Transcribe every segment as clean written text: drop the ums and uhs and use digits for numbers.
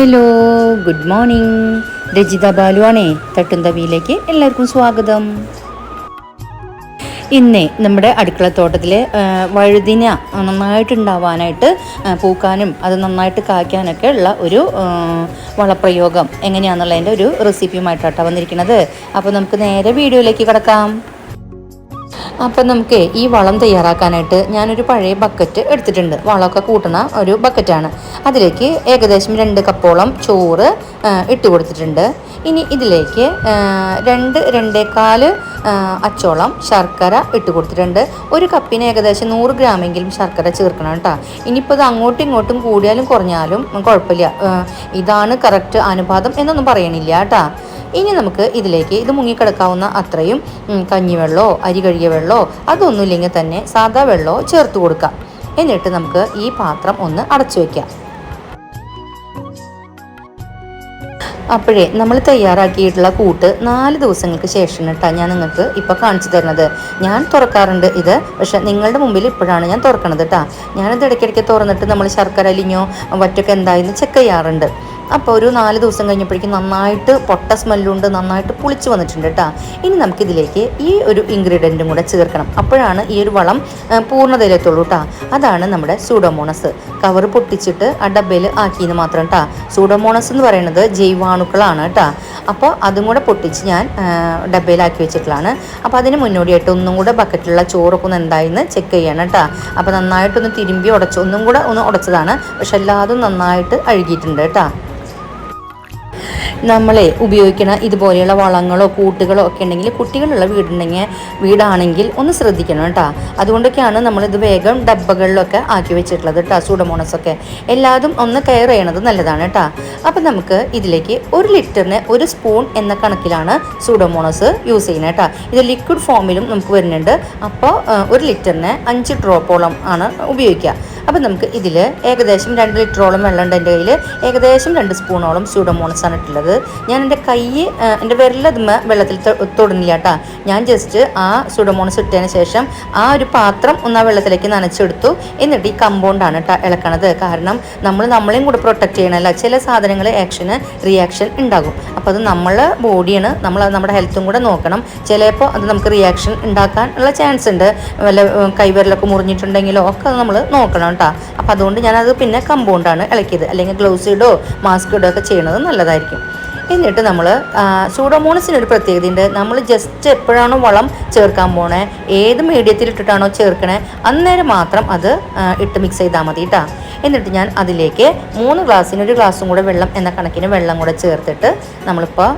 Hello, good morning. Rajitha ബാലുവാണേ. തട്ടുന്തവിയിലേക്ക് എല്ലാവർക്കും സ്വാഗതം. ഇന്നേ നമ്മുടെ അടുക്കളത്തോട്ടത്തിലെ വഴുതിന നന്നായിട്ടുണ്ടാവാനായിട്ട് പൂക്കാനും അത് നന്നായിട്ട് കായ്ക്കാനൊക്കെ ഉള്ള ഒരു വളപ്രയോഗം എങ്ങനെയാണെന്നുള്ളതിൻ്റെ ഒരു റെസിപ്പിയുമായിട്ടാണ് വന്നിരിക്കുന്നത്. അപ്പോൾ നമുക്ക് നേരെ വീഡിയോയിലേക്ക് കിടക്കാം. അപ്പം നമുക്ക് ഈ വളം തയ്യാറാക്കാനായിട്ട് ഞാനൊരു പഴയ ബക്കറ്റ് എടുത്തിട്ടുണ്ട്. വളമൊക്കെ കൂട്ടുന്ന ഒരു ബക്കറ്റാണ്. അതിലേക്ക് ഏകദേശം 2 കപ്പോളം ചോറ് ഇട്ട് കൊടുത്തിട്ടുണ്ട്. ഇനി ഇതിലേക്ക് 2-2.25 അച്ചോളം ശർക്കര ഇട്ട് കൊടുത്തിട്ടുണ്ട്. ഒരു കപ്പിന് ഏകദേശം 100 ഗ്രാമെങ്കിലും ശർക്കര ചേർക്കണം കേട്ടോ. ഇനിയിപ്പോൾ ഇത് അങ്ങോട്ടും ഇങ്ങോട്ടും കൂടിയാലും കുറഞ്ഞാലും കുഴപ്പമില്ല. ഇതാണ് കറക്റ്റ് അനുപാതം എന്നൊന്നും പറയണില്ല കേട്ടോ. ഇനി നമുക്ക് ഇതിലേക്ക് ഇത് മുങ്ങിക്കിടക്കാവുന്ന അത്രയും കഞ്ഞിവെള്ളമോ അരി കഴുകിയ വെള്ളമോ അതൊന്നുമില്ലെങ്കിൽ തന്നെ സാദാ വെള്ളമോ ചേർത്ത് കൊടുക്കാം. എന്നിട്ട് നമുക്ക് ഈ പാത്രം ഒന്ന് അടച്ചു വയ്ക്കാം. അപ്പോഴേ നമ്മൾ തയ്യാറാക്കിയിട്ടുള്ള കൂട്ട് 4 ദിവസങ്ങൾക്ക് ശേഷം കേട്ടോ ഞാൻ നിങ്ങൾക്ക് ഇപ്പോൾ കാണിച്ചു തരുന്നത്. ഞാൻ തുറക്കാറുണ്ട് ഇത്, പക്ഷെ നിങ്ങളുടെ മുമ്പിൽ ഇപ്പോഴാണ് ഞാൻ തുറക്കണത് കേട്ടോ. ഞാനിത് ഇടയ്ക്കിടയ്ക്ക് തുറന്നിട്ട് നമ്മൾ ശർക്കര അലിഞ്ഞോ വറ്റൊക്കെ എന്തായെന്ന് ചെക്ക് ചെയ്യാറുണ്ട്. അപ്പോൾ ഒരു 4 ദിവസം കഴിഞ്ഞപ്പോഴേക്കും നന്നായിട്ട് പൊട്ട സ്മെല്ലുണ്ട്, നന്നായിട്ട് പുളിച്ച് വന്നിട്ടുണ്ട് കേട്ടോ. ഇനി നമുക്കിതിലേക്ക് ഈ ഒരു ഇൻഗ്രീഡിയൻറ്റും കൂടെ ചേർക്കണം. അപ്പോഴാണ് ഈ ഒരു വളം പൂർണ്ണതയിലെത്തുള്ളൂ കേട്ടോ. അതാണ് നമ്മുടെ സൂഡോമോണസ്. കവർ പൊട്ടിച്ചിട്ട് ആ ഡബ്ബയിൽ ആക്കിയെന്ന് മാത്രം കേട്ടോ. സൂഡോമോണസ് എന്ന് പറയുന്നത് ജൈവാണുക്കളാണ് കേട്ടോ. അപ്പോൾ അതും കൂടെ പൊട്ടിച്ച് ഞാൻ ഡബ്ബയിലാക്കി വെച്ചിട്ടുള്ളതാണ്. അപ്പോൾ അതിന് മുന്നോടിയായിട്ട് ഒന്നും കൂടെ ബക്കറ്റിലുള്ള ചോറൊക്കെ ഒന്ന് എന്തായെന്ന് ചെക്ക് ചെയ്യണം കേട്ടോ. അപ്പോൾ നന്നായിട്ടൊന്ന് തിരുമ്പി ഒന്നും കൂടെ ഒന്ന് ഉടച്ചതാണ്, പക്ഷെ എല്ലാതും നന്നായിട്ട് അഴുകിയിട്ടുണ്ട് കേട്ടോ. നമ്മളെ ഉപയോഗിക്കുന്ന ഇതുപോലെയുള്ള വളങ്ങളോ കൂട്ടുകളോ ഒക്കെ ഉണ്ടെങ്കിൽ കുട്ടികളുള്ള വീടാണെങ്കിൽ ഒന്ന് ശ്രദ്ധിക്കണം കേട്ടോ. അതുകൊണ്ടൊക്കെയാണ് നമ്മളിത് വേഗം ഡബ്ബകളിലൊക്കെ ആക്കി വെച്ചിട്ടുള്ളത് കേട്ടോ. സൂഡോമോണസൊക്കെ എല്ലാതും ഒന്ന് കെയർ ചെയ്യണത് നല്ലതാണ് കേട്ടോ. അപ്പം നമുക്ക് ഇതിലേക്ക് 1 ലിറ്ററിന് 1 സ്പൂൺ എന്ന കണക്കിലാണ് സൂഡോമോണസ് യൂസ് ചെയ്യുന്നത് കേട്ടോ. ഇത് ലിക്വിഡ് ഫോമിലും നമുക്ക് വരുന്നുണ്ട്. അപ്പോൾ 1 ലിറ്ററിന് 5 ഡ്രോപ്പോളം ആണ് ഉപയോഗിക്കുക. അപ്പം നമുക്ക് ഇതിൽ ഏകദേശം 2 ലിറ്ററോളം വെള്ളം ഉണ്ട് എൻ്റെ കയ്യിൽ. ഏകദേശം 2 സ്പൂണോളം സൂഡോമോണസ് ആണ് ഇട്ടുള്ളത്. ഞാൻ എൻ്റെ എൻ്റെ വിരലതുമ്മ വെള്ളത്തിൽ തൊടുന്നില്ല കേട്ടോ. ഞാൻ ജസ്റ്റ് ആ സൂഡോമോണസ് ഇട്ടതിന് ശേഷം ആ ഒരു പാത്രം ഒന്ന് ആ വെള്ളത്തിലേക്ക് നനച്ചെടുത്തു. എന്നിട്ട് ഈ കമ്പൗണ്ടാണ് കേട്ടോ ഇളക്കണത്. കാരണം നമ്മളെയും കൂടെ പ്രൊട്ടക്റ്റ് ചെയ്യണമല്ല. ചില സാധനങ്ങൾ റിയാക്ഷൻ ഉണ്ടാകും. അപ്പോൾ അത് നമ്മളെ ബോഡിയാണ്, നമ്മുടെ ഹെൽത്തും കൂടെ നോക്കണം. ചിലപ്പോൾ അത് നമുക്ക് റിയാക്ഷൻ ഉണ്ടാക്കാൻ ഉള്ള ചാൻസ് ഉണ്ട്. വല്ല കൈവിരലൊക്കെ മുറിഞ്ഞിട്ടുണ്ടെങ്കിലോ ഒക്കെ നമ്മൾ നോക്കണം കേട്ടോ. അപ്പോൾ അതുകൊണ്ട് ഞാനത് പിന്നെ കമ്പൗണ്ടാണ് ഇളക്കിയത്. അല്ലെങ്കിൽ ഗ്ലൗസ് ഇടോ മാസ്ക് ഇടോ ഒക്കെ ചെയ്യണത് നല്ലതായിരിക്കും. എന്നിട്ട് നമ്മൾ സൂഡോമോണസിനൊരു പ്രത്യേകതയുണ്ട്. നമ്മൾ ജസ്റ്റ് എപ്പോഴാണോ വളം ചേർക്കാൻ പോണേ, ഏത് മീഡിയത്തിൽ ഇട്ടിട്ടാണോ ചേർക്കണേ അന്നേരം മാത്രം അത് ഇട്ട് മിക്സ് ചെയ്താൽ മതി കേട്ടോ. എന്നിട്ട് ഞാൻ അതിലേക്ക് 3 ഗ്ലാസ്സിന് 1 ഗ്ലാസ്സും കൂടെ വെള്ളം എന്ന കണക്കിന് വെള്ളം കൂടെ ചേർത്തിട്ട് നമ്മളിപ്പോൾ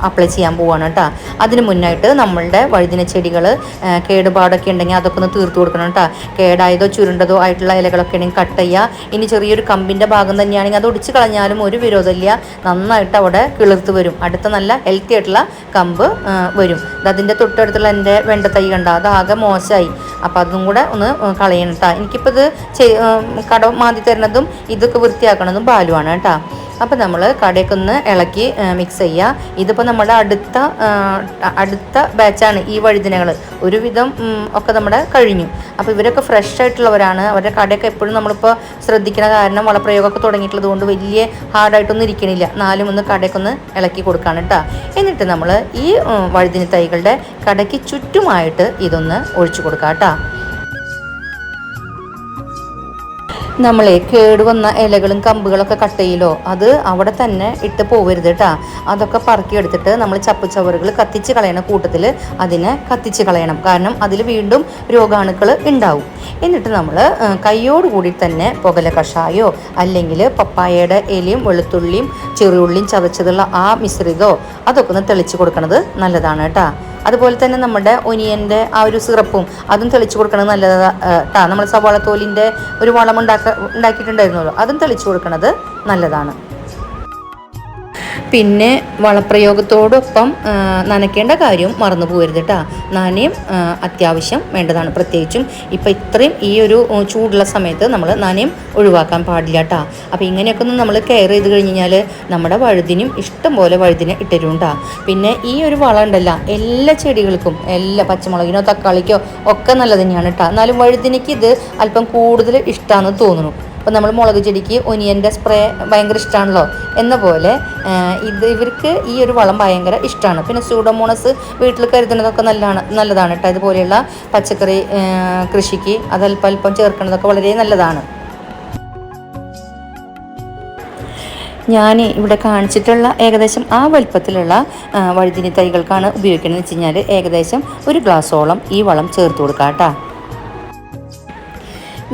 അപ്ലൈ ചെയ്യാൻ പോവുകയാണ് കേട്ടോ. അതിന് മുന്നായിട്ട് നമ്മളുടെ വഴുതിന ചെടികൾ കേടുപാടൊക്കെ ഉണ്ടെങ്കിൽ അതൊക്കെ ഒന്ന് തീർത്ത് കൊടുക്കണം കേട്ടോ. കേടായതോ ചുരുണ്ടതോ ആയിട്ടുള്ള ഇലകളൊക്കെ ഉണ്ടെങ്കിൽ കട്ട് ചെയ്യുക. ഇനി ചെറിയൊരു കമ്പിൻ്റെ ഭാഗം തന്നെയാണെങ്കിൽ അത് ഒടിച്ച് കളഞ്ഞാലും ഒരു വിരോധമില്ല. നന്നായിട്ട് അവിടെ കിളിർത്ത് വരും. അടുത്ത നല്ല ഹെൽത്തി ആയിട്ടുള്ള കമ്പ് വരും. അതിൻ്റെ തൊട്ടടുത്തുള്ള എൻ്റെ വെണ്ട തൈ കണ്ട അതാകെ മോശമായി. അപ്പോൾ അതും കൂടെ ഒന്ന് കളയണം കേട്ടോ. എനിക്കിപ്പോൾ ഇത് കട മാതി തരുന്നതും ഇതൊക്കെ വൃത്തിയാക്കണതും ബാലുവാണ് കേട്ടോ. അപ്പോൾ നമ്മൾ കടയൊക്കെ ഒന്ന് ഇളക്കി മിക്സ് ചെയ്യുക. ഇതിപ്പോൾ നമ്മുടെ അടുത്ത ബാച്ചാണ് ഈ വഴുതിനകൾ. ഒരുവിധം ഒക്കെ നമ്മുടെ കഴിഞ്ഞു. അപ്പോൾ ഇവരൊക്കെ ഫ്രഷ് ആയിട്ടുള്ളവരാണ്. അവരുടെ കടയൊക്കെ എപ്പോഴും നമ്മളിപ്പോൾ ശ്രദ്ധിക്കണ കാരണം വളപ്രയോഗമൊക്കെ തുടങ്ങിയിട്ടുള്ളത് കൊണ്ട് വലിയ ഹാർഡായിട്ടൊന്നും ഇരിക്കണില്ല. നാലും ഒന്ന് കടയൊക്കെ ഒന്ന് ഇളക്കി കൊടുക്കുകയാണ് കേട്ടോ. എന്നിട്ട് നമ്മൾ ഈ വഴുതിന തൈകളുടെ കടയ്ക്ക് ചുറ്റുമായിട്ട് ഇതൊന്ന് ഒഴിച്ചു കൊടുക്കാം കേട്ടോ. നമ്മളെ കേടുവന്ന ഇലകളും കമ്പുകളൊക്കെ കട്ട് ചെയ്യലോ അത് അവിടെ തന്നെ ഇട്ട് പോവരുത് കേട്ടോ. അതൊക്കെ പറക്കിയെടുത്തിട്ട് നമ്മൾ ചപ്പുചവറുകൾ കത്തിച്ച് കളയണ കൂട്ടത്തിൽ അതിനെ കത്തിച്ച് കളയണം. കാരണം അതിൽ വീണ്ടും രോഗാണുക്കൾ ഉണ്ടാവും. എന്നിട്ട് നമ്മൾ കൈയോടുകൂടി തന്നെ പുകല കഷായോ അല്ലെങ്കിൽ പപ്പായയുടെ ഇലയും വെളുത്തുള്ളിയും ചെറിയുള്ളിയും ചതച്ചതുള്ള ആ മിശ്രിതോ അതൊക്കെ ഒന്ന് തെളിച്ച് കൊടുക്കണത് നല്ലതാണ് കേട്ടോ. അതുപോലെ തന്നെ നമ്മുടെ ഒനിയൻ്റെ ആ ഒരു സിറപ്പും അതും തെളിച്ച് കൊടുക്കണത് നല്ലതാണ്. നമ്മൾ സവാളത്തോലിൻ്റെ ഒരു വളം ഉണ്ടാക്കിയിട്ടുണ്ടായിരുന്നല്ലോ, അതും തെളിച്ച് കൊടുക്കണത് നല്ലതാണ്. പിന്നെ വളപ്രയോഗത്തോടൊപ്പം നനയ്ക്കേണ്ട കാര്യം മറന്നു പോകരുത് കേട്ടോ. നനയും അത്യാവശ്യം വേണ്ടതാണ്. പ്രത്യേകിച്ചും ഇപ്പം ഇത്രയും ഈ ഒരു ചൂടുള്ള സമയത്ത് നമ്മൾ നനയും ഒഴിവാക്കാൻ പാടില്ല കേട്ടോ. അപ്പോൾ ഇങ്ങനെയൊക്കെ ഒന്ന് നമ്മൾ കെയർ ചെയ്ത് കഴിഞ്ഞ് കഴിഞ്ഞാൽ നമ്മുടെ വഴുതിനും ഇഷ്ടം പോലെ വഴുതിനെ ഇട്ടരുണ്ടാ. പിന്നെ ഈ ഒരു വളം ഉണ്ടല്ല എല്ലാ ചെടികൾക്കും, എല്ലാ പച്ചമുളകിനോ തക്കാളിക്കോ ഒക്കെ നല്ലത് തന്നെയാണ് കേട്ടോ. എന്നാലും വഴുതിനയ്ക്ക് ഇത് അല്പം കൂടുതൽ ഇഷ്ടമാണെന്ന് തോന്നുന്നു. അപ്പോൾ നമ്മൾ മുളക് ചെടിക്ക് ഒനിയൻ്റെ സ്പ്രേ ഭയങ്കര ഇഷ്ടമാണല്ലോ എന്ന പോലെ ഇവർക്ക് ഈ ഒരു വളം ഭയങ്കര ഇഷ്ടമാണ്. പിന്നെ സ്യൂഡോമോണസ് വീട്ടിൽ കരുതുന്നതൊക്കെ നല്ലതാണ് കേട്ടോ. ഇതുപോലെയുള്ള പച്ചക്കറി കൃഷിക്ക് അതല്പം ചേർക്കുന്നതൊക്കെ വളരെ നല്ലതാണ്. ഞാൻ ഇവിടെ കാണിച്ചിട്ടുള്ള ഏകദേശം ആ വലുപ്പത്തിലുള്ള വഴുതിനി തൈകൾക്കാണ് ഉപയോഗിക്കുന്നത് വെച്ച് കഴിഞ്ഞാൽ ഏകദേശം 1 ഗ്ലാസോളം ഈ വളം ചേർത്ത് കൊടുക്കാം കേട്ടോ.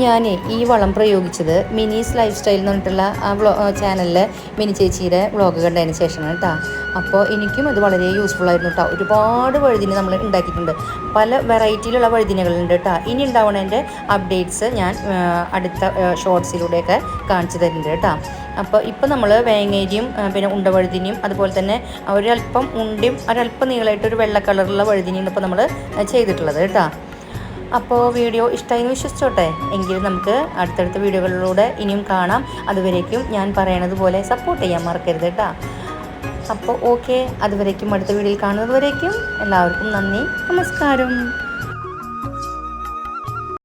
ഞാൻ ഈ വളം പ്രയോഗിച്ചത് മിനീസ് ലൈഫ് സ്റ്റൈൽ എന്ന് പറഞ്ഞിട്ടുള്ള ആ ചാനലിൽ മിനി ചേച്ചിയുടെ വ്ളോഗ് കണ്ടതിന് ശേഷമാണ് കേട്ടോ. അപ്പോൾ എനിക്കും അത് വളരെ യൂസ്ഫുൾ ആയിരുന്നു കേട്ടോ. ഒരുപാട് വഴുതിന് നമ്മൾ ഉണ്ടാക്കിയിട്ടുണ്ട്. പല വെറൈറ്റിയിലുള്ള വഴുതിനകളുണ്ട് കേട്ടോ. ഇനി ഉണ്ടാവുന്നതിൻ്റെ അപ്ഡേറ്റ്സ് ഞാൻ അടുത്ത ഷോർട്സിലൂടെയൊക്കെ കാണിച്ചു തരുന്നുണ്ട് കേട്ടോ. അപ്പോൾ ഇപ്പോൾ നമ്മൾ വേങ്ങേരിയും പിന്നെ ഉണ്ടവഴുതിനിയും അതുപോലെ തന്നെ ഒരല്പം ഉണ്ടിയും ഒരല്പം നീളമായിട്ട് ഒരു വെള്ള കളറുള്ള വഴുതിനിയാണ് ഇപ്പോൾ നമ്മൾ ചെയ്തിട്ടുള്ളത് കേട്ടോ. അപ്പോൾ വീഡിയോ ഇഷ്ടമായി എന്ന് വിശ്വസിച്ചോട്ടെ. എങ്കിലും നമുക്ക് അടുത്തടുത്ത വീഡിയോകളിലൂടെ ഇനിയും കാണാം. അതുവരേക്കും ഞാൻ പറയണത് പോലെ സപ്പോർട്ട് ചെയ്യാൻ മറക്കരുത് കേട്ടോ. അപ്പോൾ ഓക്കെ, അതുവരേക്കും അടുത്ത വീഡിയോയിൽ കാണുന്നത് വരേക്കും എല്ലാവർക്കും നന്ദി, നമസ്കാരം.